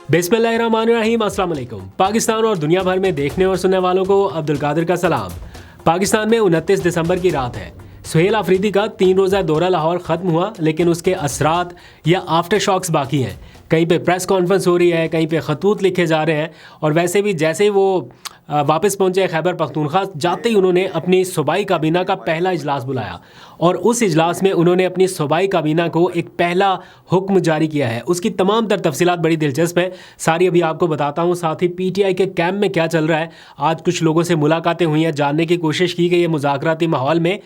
बिस्मिल्लाहिर्रहमानिर्रहीम, अस्सलाम वालेकुम। पाकिस्तान और दुनिया भर में देखने और सुनने वालों को अब्दुल कादिर का सलाम। पाकिस्तान में 29 दिसंबर की रात है। सुहेल अफरीदी का 3 रोज़ा दौरा लाहौर ख़त्म हुआ, लेकिन उसके असरात या आफ्टर शॉक्स बाकी हैं। कहीं पे प्रेस कॉन्फ्रेंस हो रही है, कहीं पे खतूत लिखे जा रहे हैं। और वैसे भी जैसे ही वो वापस पहुंचे खैबर पख्तूनख्वा, जाते ही उन्होंने अपनी सूबाई काबीना का पहला इजलास बुलाया और उस इजलास में उन्होंने अपनी सूबाई काबीना को एक पहला हुक्म जारी किया है। उसकी तमाम तर तफसीलात बड़ी दिलचस्प है, सारी अभी आपको बताता हूँ। साथ ही PTI के कैंप में क्या चल रहा है, आज कुछ लोगों से मुलाकातें हुई हैं, जानने की कोशिश की गई है मुज़ाकराती माहौल में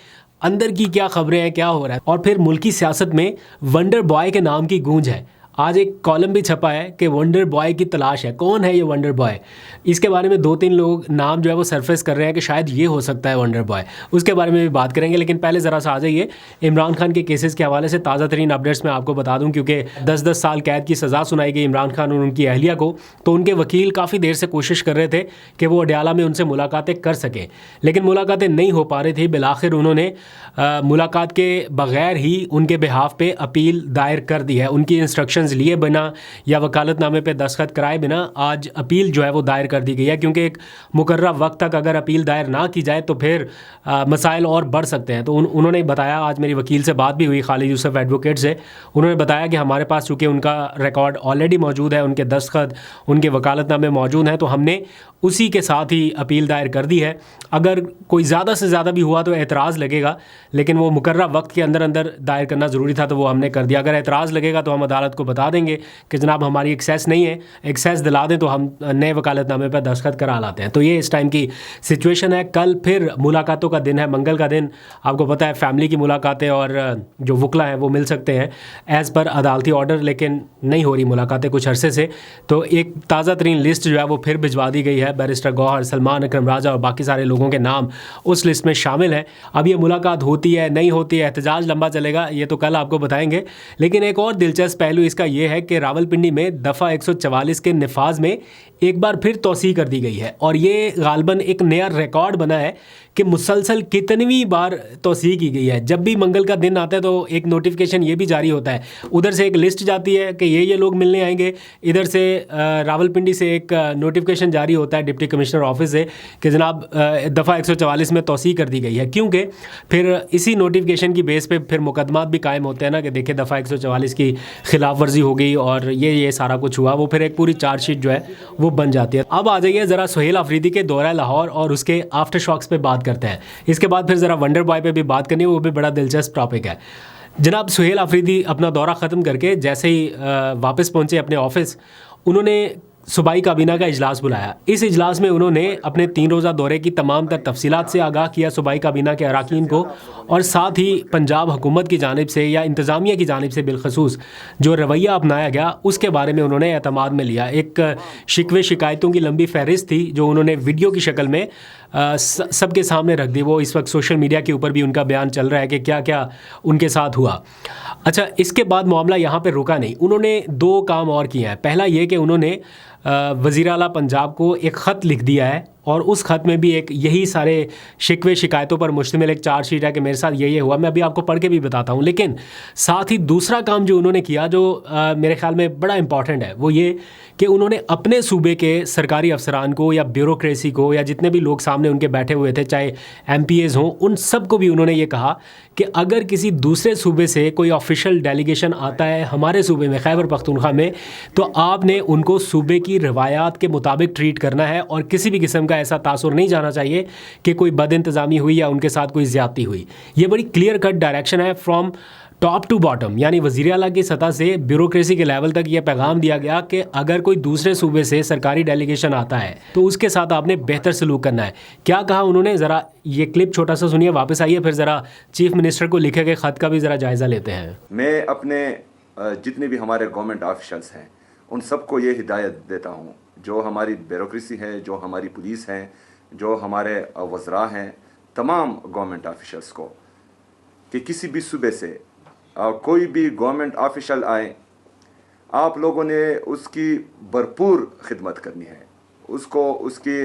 अंदर की क्या खबरें हैं, क्या हो रहा है। और फिर मुल्की सियासत में वंडर बॉय के नाम की गूंज है। आज एक कॉलम भी छपा है कि वंडर बॉय की तलाश है। कौन है ये वंडर बॉय? इसके बारे में 2-3 लोग नाम जो है वो सरफेस कर रहे हैं कि शायद ये हो सकता है वंडर बॉय। उसके बारे में भी बात करेंगे, लेकिन पहले ज़रा सा आ जाइए इमरान खान के केसेस के हवाले से ताज़ा तरीन अपडेट्स मैं आपको बता दूं, क्योंकि 10-10 साल कैद की सज़ा सुनाई गई इमरान खान और उनकी अहलिया को। तो उनके वकील काफ़ी देर से कोशिश कर रहे थे कि वो अडयाला में उनसे मुलाकातें कर सकें, लेकिन मुलाकातें नहीं हो पा रही थी। बिलाखिर उन्होंने मुलाकात के बगैर ही उनके बिहाफ पे अपील दायर कर दी है। उनकी इंस्ट्रक्शंस लिए बिना या वकालतनामे पे दस्तखत कराए बिना आज अपील जो है वो दायर कर दी गई है, क्योंकि एक मुकर्रर वक्त तक अगर अपील दायर ना की जाए तो फिर मसाइल और बढ़ सकते हैं। तो उन्होंने बताया, आज मेरी वकील से बात भी हुई, खालिद यूसुफ एडवोकेट से, उन्होंने बताया कि हमारे पास चूँकि उनका रिकॉर्ड ऑलरेडी मौजूद है, उनके दस्तखत, उनके वकालतनामे मौजूद हैं, तो हमने उसी के साथ ही अपील दायर कर दी है। अगर कोई ज़्यादा से ज़्यादा भी हुआ तो एतराज़ लगेगा, लेकिन वो मुकर्रर वक्त के अंदर अंदर दायर करना ज़रूरी था, तो वो हमने कर दिया। अगर एतराज़ लगेगा तो हम अदालत को बता देंगे कि जनाब हमारी एक्सेस नहीं है, एक्सेस दिला दें तो हम नए वकालतनामे पर दस्तखत करा लाते हैं। तो ये इस टाइम की सिचुएशन है। कल फिर मुलाकातों का दिन है, मंगल का दिन। आपको पता है फैमिली की मुलाकातें और जो वकला हैं वो मिल सकते हैं एज़ पर अदालती ऑर्डर, लेकिन नहीं हो रही मुलाकातें कुछ अरसे से। तो एक ताज़ा तरीन लिस्ट जो है वो फिर भिजवा दी गई है। बैरिस्टर गौहर, सलमान अकरम राजा और बाकी सारे लोगों के नाम उस लिस्ट में शामिल हैं। अब ये मुलाकात होती है नहीं होती है, एहतजाज लंबा चलेगा, ये तो कल आपको बताएंगे। लेकिन एक और दिलचस्प पहलू इसका ये है कि रावलपिंडी में दफ़ा 144 के निफाज में एक बार फिर तौसीह कर दी गई है और ये गालबन एक नया रिकॉर्ड बना है कि मुसलसल कितनी बार तौसीह की गई है। जब भी मंगल का दिन आता है तो एक नोटिफिकेशन ये भी जारी होता है, उधर से एक लिस्ट जाती है कि ये लोग मिलने आएंगे, इधर से रावलपिंडी से एक नोटिफिकेशन जारी होता है डिप्टी कमिश्नर ऑफिस से कि जनाब दफ़ा 144 में तौसीह कर दी गई है। क्योंकि फिर इसी नोटिफिकेशन की बेस पे फिर मुकदमात भी कायम होते हैं ना, कि देखिए दफ़ा 144 की खिलाफ वर्जी हो गई और ये सारा कुछ हुआ, वो फिर एक पूरी चार्जशीट जो है वो बन जाती है। अब आ जाइए ज़रा सुहेल अफरीदी के दौरा लाहौर और उसके आफ्टर शॉक्स पे बात करते हैं। इसके बाद फिर ज़रा वंडर बॉय पे भी बात करनी है, वो भी बड़ा दिलचस्प टॉपिक है। जनाब सुहेल अफरीदी अपना दौरा ख़त्म करके जैसे ही वापस पहुँचे अपने ऑफिस, उन्होंने सूबाई काबीना का इजलास बुलाया। इस इजलास में उन्होंने अपने 3 रोज़ा दौरे की तमाम तर तफसीलात से आगाह किया सूबाई काबीना के अरकान को, और साथ ही पंजाब हुकूमत की जानिब से या इंतज़ामिया की जानिब से बिलखसूस जो रवैया अपनाया गया उसके बारे में उन्होंने एतमाद में लिया। एक शिकवे शिकायतों की लंबी फहरिस्त थी जो उन्होंने वीडियो की शक्ल में सबके सामने रख दी। वो इस वक्त सोशल मीडिया के ऊपर भी उनका बयान चल रहा है कि क्या क्या उनके साथ हुआ। अच्छा, इसके बाद मामला यहाँ पे रुका नहीं, उन्होंने 2 काम और किए हैं। पहला ये कि उन्होंने वज़ीर आला पंजाब को एक ख़त लिख दिया है और उस ख़त में भी एक यही सारे शिकवे शिकायतों पर मुश्तमिल एक चार्जशीट है कि मेरे साथ ये हुआ। मैं अभी आपको पढ़ के भी बताता हूँ। लेकिन साथ ही दूसरा काम जो उन्होंने किया, जो मेरे ख़्याल में बड़ा इंपॉर्टेंट है, वो ये कि उन्होंने अपने सूबे के सरकारी अफसरान को या ब्यूरोक्रेसी को या जितने भी लोग सामने उनके बैठे हुए थे, चाहे MPAs हों, उन सब को भी उन्होंने ये कहा कि अगर किसी दूसरे सूबे से कोई ऑफिशियल डेलीगेशन आता है हमारे सूबे में खैबर पख्तूनख्वा में, तो आपने उनको सूबे की रवायात के मुताबिक ट्रीट करना है और किसी भी किस्म का ऐसा तासुर नहीं जाना चाहिए कि कोई बदइंतज़ामी हुई या उनके साथ कोई ज़्यादती हुई। ये बड़ी क्लियर कट डायरेक्शन है फ्रॉम टॉप टू बॉटम, यानी वज़ीर आला की सतह से ब्यूरोक्रेसी के लेवल तक ये पैगाम दिया गया कि अगर कोई दूसरे सूबे से सरकारी डेलीगेशन आता है तो उसके साथ आपने बेहतर सलूक करना है। क्या कहा उन्होंने, ज़रा ये क्लिप छोटा सा सुनिए, वापस आइए, फिर ज़रा चीफ मिनिस्टर को लिखे गए ख़त का भी ज़रा जायज़ा लेते हैं। मैं अपने जितने भी हमारे गवर्नमेंट ऑफिशल्स हैं उन सबको ये हिदायत देता हूँ, जो हमारी ब्यूरोक्रेसी है, जो हमारी पुलिस है, जो हमारे वज़रा हैं, तमाम गवर्नमेंट ऑफिशल्स को, कि किसी भी सूबे से कोई भी गवर्नमेंट ऑफिशियल आए, आप लोगों ने उसकी भरपूर खिदमत करनी है। उसको उसकी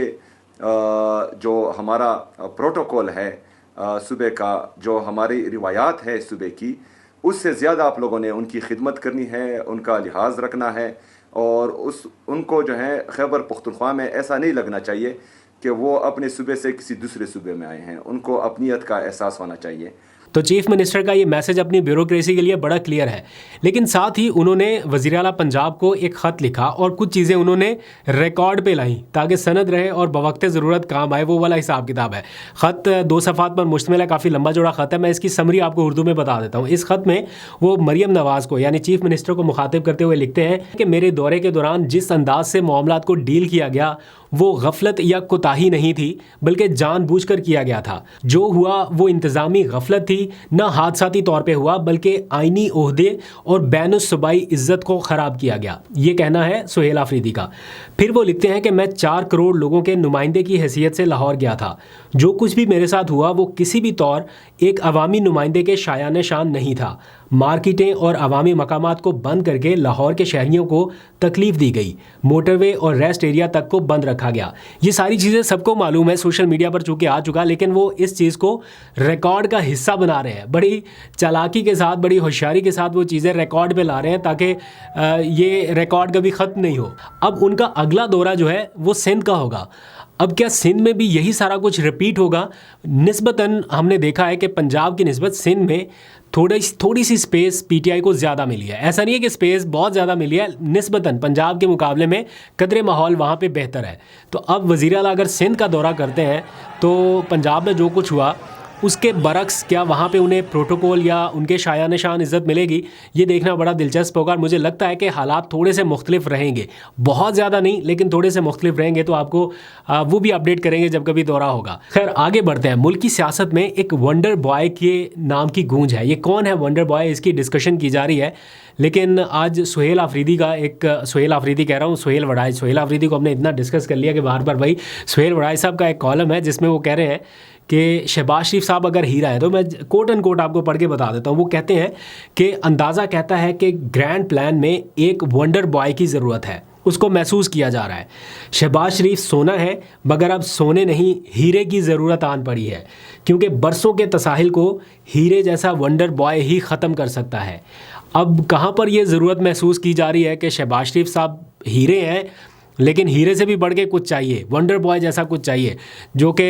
जो हमारा प्रोटोकॉल है सूबे का, जो हमारी रिवायात है सूबे की, उससे ज़्यादा आप लोगों ने उनकी खिदमत करनी है, उनका लिहाज रखना है और उनको जो है खैबर पख्तूनख्वा में ऐसा नहीं लगना चाहिए कि वो अपने सूबे से किसी दूसरे सूबे में आए हैं। उनको अपनीयत का एहसास होना चाहिए। तो चीफ मिनिस्टर का ये मैसेज अपनी ब्यूरोक्रेसी के लिए बड़ा क्लियर है, लेकिन साथ ही उन्होंने वज़ीर आला पंजाब को एक ख़त लिखा और कुछ चीज़ें उन्होंने रिकॉर्ड पे लाई ताकि सनद रहे और बवक्ते ज़रूरत काम आए। वो वाला हिसाब किताब है। ख़त 2 सफ़ात पर मुश्तमिल है, काफ़ी लंबा चौड़ा ख़त है। मैं इसकी समरी आपको उर्दू में बता देता हूँ। इस ख़त में वो मरियम नवाज़ को यानी चीफ मिनिस्टर को मुखातिब करते हुए लिखते हैं कि मेरे दौरे के दौरान जिस अंदाज से मामलात को डील किया गया वो गफलत या कोताही नहीं थी, बल्कि जानबूझकर किया गया था। जो हुआ वो इंतज़ामी गफलत थी, न हादसाती तौर पे हुआ, बल्कि आइनी ओहदे और बैनुस-सूबाई इज़्ज़त को ख़राब किया गया। ये कहना है सुहेल आफरीदी का। फिर वो लिखते हैं कि मैं 4 करोड़ लोगों के नुमाइंदे की हैसियत से लाहौर गया था। जो कुछ भी मेरे साथ हुआ वो किसी भी तौर एक अवामी नुमाइंदे के शायान शान नहीं था। मार्केटें और अवामी मकामात को बंद करके लाहौर के शहरियों को तकलीफ दी गई। मोटरवे और रेस्ट एरिया तक को बंद रखा गया। ये सारी चीज़ें सबको मालूम है, सोशल मीडिया पर चूँकि आ चुका, लेकिन वो इस चीज़ को रिकॉर्ड का हिस्सा बना रहे हैं। बड़ी चालाकी के साथ, बड़ी होशियारी के साथ वो चीज़ें रिकॉर्ड पे ला रहे हैं ताकि ये रिकॉर्ड कभी ख़त्म नहीं हो। अब उनका अगला दौरा जो है वो सिंध का होगा। अब क्या सिंध में भी यही सारा कुछ रिपीट होगा? निस्बतन हमने देखा है कि पंजाब की निस्बत सिंध में थोड़ी सी स्पेस पीटीआई को ज़्यादा मिली है। ऐसा नहीं है कि स्पेस बहुत ज़्यादा मिली है, निस्बतन पंजाब के मुकाबले में कदरे माहौल वहाँ पे बेहतर है। तो अब वज़ीर आला अगर सिंध का दौरा करते हैं तो पंजाब में जो कुछ हुआ उसके बरक्स क्या वहाँ पे उन्हें प्रोटोकॉल या उनके शायान शान इज़्ज़त मिलेगी, ये देखना बड़ा दिलचस्प होगा। और मुझे लगता है कि हालात थोड़े से मुख्तलिफ रहेंगे, बहुत ज़्यादा नहीं लेकिन थोड़े से मुख्तलिफ रहेंगे। तो आपको वो भी अपडेट करेंगे जब कभी दौरा होगा। खैर आगे बढ़ते हैं। मुल्क की सियासत में एक वंडर बॉय के नाम की गूंज है। ये कौन है वंडर बॉय, इसकी डिस्कशन की जा रही है। लेकिन आज सुहेल आफरीदी का सुहेल आफरीदी कह रहा हूँ, सुहेल वड़ाई, सुहेल आफरीदी को हमने इतना डिस्कस कर लिया कि बार बार भाई सुहेल वड़ाई साहब का एक कॉलम है जिसमें वो कह रहे हैं कि शहबाज शरीफ साहब अगर हीरा है, तो मैं कोट एंड कोट आपको पढ़ के बता देता हूँ। वो कहते हैं कि अंदाज़ा कहता है कि ग्रैंड प्लान में एक वंडर बॉय की ज़रूरत है, उसको महसूस किया जा रहा है। शहबाज शरीफ सोना है मगर अब सोने नहीं, हीरे की ज़रूरत आन पड़ी है, क्योंकि बरसों के तसाहिल को हीरे जैसा वंडर बॉय ही ख़त्म कर सकता है। अब कहाँ पर यह ज़रूरत महसूस की जा रही है कि शहबाज शरीफ साहब हीरे हैं, लेकिन हीरे से भी बढ़ के कुछ चाहिए, वंडर बॉय जैसा कुछ चाहिए, जो कि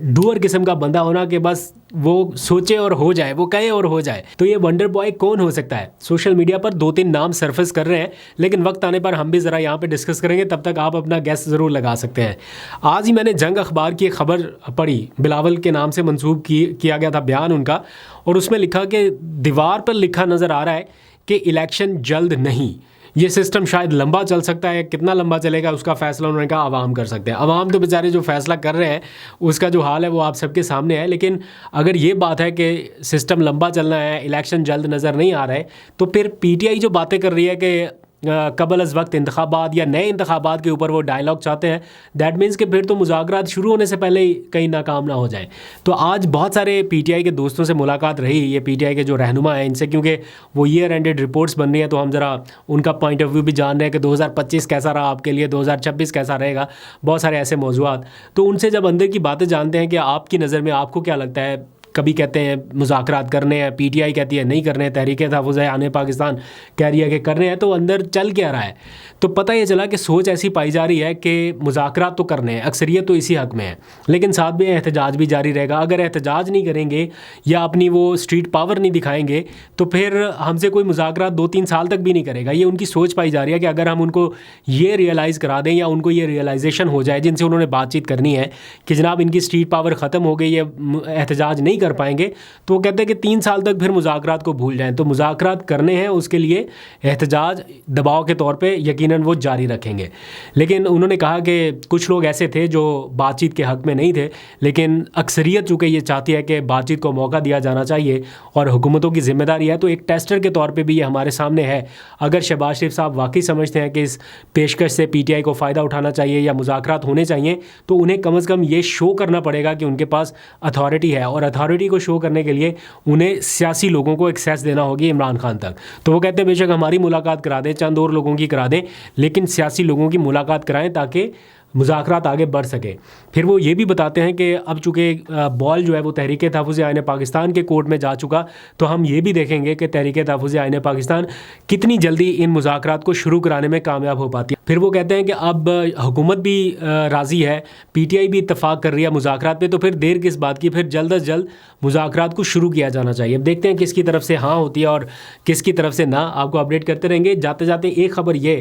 डूअर किस्म का बंदा होना कि बस वो सोचे और हो जाए, वो कहे और हो जाए। तो ये वंडर बॉय कौन हो सकता है? सोशल मीडिया पर 2-3 नाम सरफेस कर रहे हैं, लेकिन वक्त आने पर हम भी ज़रा यहाँ पे डिस्कस करेंगे। तब तक आप अपना गैस ज़रूर लगा सकते हैं। आज ही मैंने जंग अखबार की एक खबर पढ़ी, बिलावल के नाम से मंसूब किया गया था बयान उनका, और उसमें लिखा कि दीवार पर लिखा नज़र आ रहा है कि इलेक्शन जल्द नहीं। ये सिस्टम शायद लंबा चल सकता है, कितना लंबा चलेगा उसका फ़ैसला उन्होंने कहा आवाम कर सकते हैं। आवाम तो बेचारे जो फ़ैसला कर रहे हैं उसका जो हाल है वो आप सबके सामने है। लेकिन अगर ये बात है कि सिस्टम लंबा चलना है, इलेक्शन जल्द नज़र नहीं आ रहा है, तो फिर पीटीआई जो बातें कर रही है कि कबल अज़ वक्त इंतखाबात या नए इंतखाबात के ऊपर वो डायलॉग चाहते हैं, दैट मीन्स कि फिर तो मुज़ाकरात शुरू होने से पहले ही कहीं नाकाम ना हो जाए। तो आज बहुत सारे पीटीआई के दोस्तों से मुलाकात रही, ये पीटीआई के जो रहनुमा हैं इनसे, क्योंकि वो ईयर एंडेड रिपोर्ट्स बन रही है, तो हम ज़रा उनका पॉइंट ऑफ व्यू भी जान रहे हैं कि 2025 कैसा रहा आपके लिए, 2026 कैसा रहेगा, बहुत सारे ऐसे मौज़ूआत। तो उनसे जब अंदर की बातें जानते हैं कि आपकी नज़र में आपको क्या लगता है, कभी कहते हैं मुज़ाकरात करने हैं, पीटीआई कहती है नहीं करने, तहरीक तहफ़्फ़ुज़ आने पाकिस्तान कह रही है कि करने हैं, तो अंदर चल क्या रहा है? तो पता ये चला कि सोच ऐसी पाई जा रही है कि मुज़ाकरात तो करने हैं, अक्सरियत तो इसी हक़ में है, लेकिन साथ में एहतजाज भी जारी रहेगा। अगर एहतजाज नहीं करेंगे या अपनी वो स्ट्रीट पावर नहीं दिखाएंगे तो फिर हमसे कोई मुज़ाकरात 2-3 साल तक भी नहीं करेगा। ये उनकी सोच पाई जा रही है कि अगर हम उनको ये रियलाइज़ करा दें या उनको ये रियलाइजेशन हो जाए जिनसे उन्होंने बातचीत करनी है कि जनाब इनकी स्ट्रीट पावर ख़त्म हो गई, ये एहतजाज नहीं कर पाएंगे, तो वो कहते हैं कि 3 साल तक फिर मुज़ाकरात को भूल जाएं। तो मुज़ाकरात करने हैं, उसके लिए एहतजाज दबाव के तौर पे यकीनन वो जारी रखेंगे। लेकिन उन्होंने कहा कि कुछ लोग ऐसे थे जो बातचीत के हक़ में नहीं थे, लेकिन अक्सरियत चूँकि ये चाहती है कि बातचीत को मौका दिया जाना चाहिए और हुकूमतों की ज़िम्मेदारी है, तो एक टेस्टर के तौर पर भी ये हमारे सामने है। अगर शहबाज शरीफ साहब वाकई समझते हैं कि इस पेशकश से पीटीआई को फ़ायदा उठाना चाहिए या मुज़ाकरात होने चाहिए, तो उन्हें कम अज़ कम ये शो करना पड़ेगा कि उनके पास अथॉरिटी है, और अथॉरिटी को शो करने के लिए उन्हें सियासी लोगों को एक्सेस देना होगी इमरान खान तक। तो वो कहते हैं बेशक हमारी मुलाकात करा दें, चंद और लोगों की करा दें, लेकिन सियासी लोगों की मुलाकात कराएं ताकि मुज़ाकरात आगे बढ़ सके। फिर वो ये भी बताते हैं कि अब चूँकि बॉल जो है वो तहरीक तहफ़्फ़ुज़ आईन पाकिस्तान के कोर्ट में जा चुका, तो हम ये भी देखेंगे कि तहरीक तहफ़्फ़ुज़ आईन पाकिस्तान कितनी जल्दी इन मुज़ाकरात को शुरू कराने में कामयाब हो पाती है। फिर वो कहते हैं कि अब हुकूमत भी राज़ी है, PTI भी इत्तफ़ाक़ कर रही है मुज़ाकरात पे, तो फिर देर किस बात की, फिर जल्द अज जल्द मुज़ाकरात को शुरू किया जाना चाहिए। अब देखते हैं किसकी तरफ से हाँ होती है और किसकी तरफ से ना, आपको अपडेट करते रहेंगे। जाते जाते एक ख़बर ये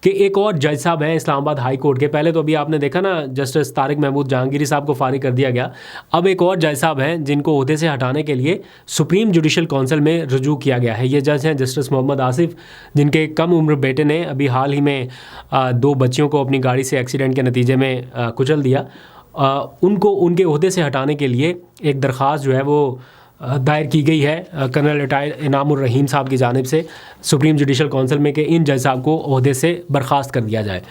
कि एक और जज साहब हैं इस्लामाबाद हाई कोर्ट के, पहले तो अभी आपने देखा ना जस्टिस तारिक महमूद जहांगीरी साहब को फारिग कर दिया गया, अब एक और जज साहब हैं जिनको ओहदे से हटाने के लिए सुप्रीम जुडिशल काउंसिल में रुजू किया गया है। ये जज हैं जस्टिस मोहम्मद आसिफ, जिनके कम उम्र बेटे ने अभी हाल ही में 2 बच्चियों को अपनी गाड़ी से एक्सीडेंट के नतीजे में कुचल दिया। उनको उनके ओहदे से हटाने के लिए एक दरख्वास्त जो है वो दायर की गई है कर्नल रिटायर्ड इनामुर रहीम साहब की जानिब से सुप्रीम जुडिशल काउंसिल में कि इन जज साहब को ओहदे से बर्खास्त कर दिया जाए।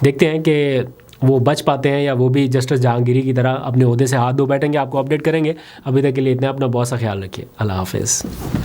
देखते हैं कि वो बच पाते हैं या वो भी जस्टिस जहांगीरी की तरह अपने ओहदे से हाथ धो बैठेंगे। आपको अपडेट करेंगे। अभी तक के लिए इतना, अपना बहुत सा ख्याल रखिए। अल्लाह हाफ़िज़।